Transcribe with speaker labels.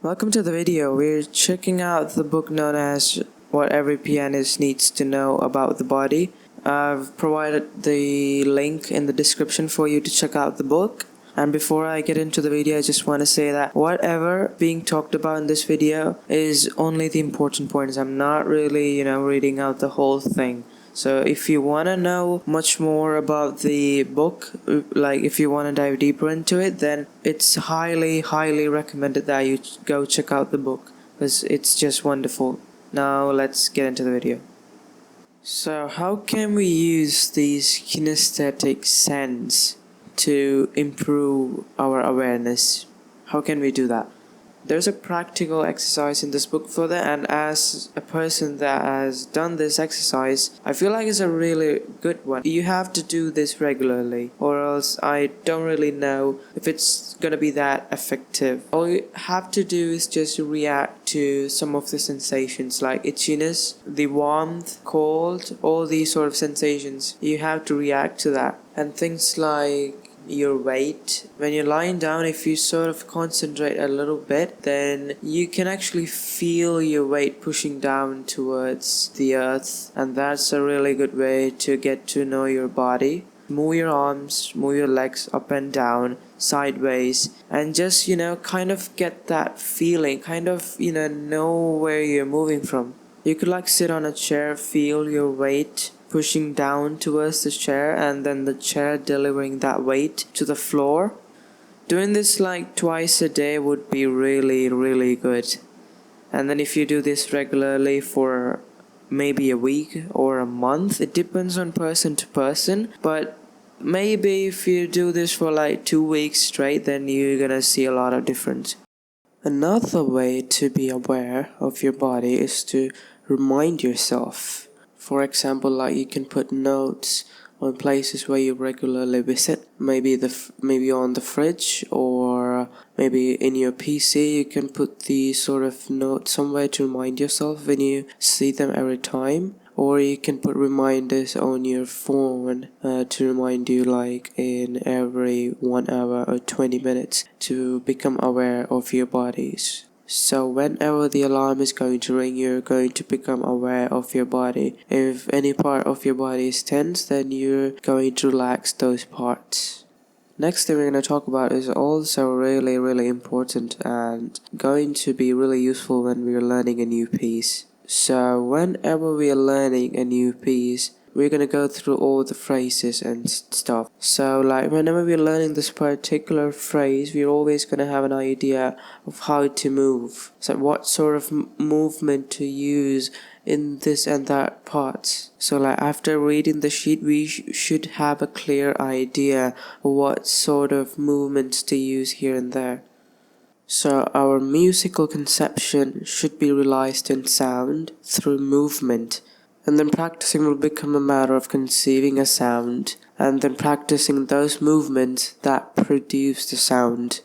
Speaker 1: Welcome to the video. We're checking out the book known as What Every Pianist Needs to Know About the Body. I've provided the link in the description for you to check out the book. And before I get into the video, I just want to say that whatever being talked about in this video is only the important points. I'm not really, reading out the whole thing. So if you want to know much more about the book, like if you want to dive deeper into it, then it's highly recommended that you go check out the book, because it's just wonderful. Now let's get into the video. So how can we use these kinesthetic sense to improve our awareness? How can we do that? There's a practical exercise in this book for that, and as a person that has done this exercise, I feel like it's a really good one. You have to do this regularly, or else I don't really know if it's gonna be that effective. All you have to do is just react to some of the sensations like itchiness, the warmth, cold, all these sort of sensations. You have to react to that. And things like your weight, when you're lying down, if you sort of concentrate a little bit, then you can actually feel your weight pushing down towards the earth, and that's a really good way to get to know your body. Move your arms, move your legs up and down, sideways, and just kind of get that feeling, know where you're moving from. You could sit on a chair, feel your weight pushing down towards the chair, and then the chair delivering that weight to the floor. Doing this twice a day would be really good. And then if you do this regularly for maybe a week or a month, it depends on person to person, but maybe if you do this for 2 weeks straight, then you're gonna see a lot of difference. Another way to be aware of your body is to remind yourself. For example, you can put notes on places where you regularly visit, maybe on the fridge, or maybe in your PC. You can put the sort of note somewhere to remind yourself when you see them every time, or you can put reminders on your phone to remind you in every 1 hour or 20 minutes to become aware of your bodies. So whenever the alarm is going to ring, you're going to become aware of your body. If any part of your body is tense, then you're going to relax those parts. Next thing we're going to talk about is also really important and going to be really useful when we're learning a new piece. So whenever we are learning a new piece, we're gonna go through all the phrases and stuff. So whenever we're learning this particular phrase, we're always gonna have an idea of how to move. So what sort of movement to use in this and that parts. So after reading the sheet, we should have a clear idea of what sort of movements to use here and there. So our musical conception should be realized in sound through movement. And then practicing will become a matter of conceiving a sound, and then practicing those movements that produce the sound.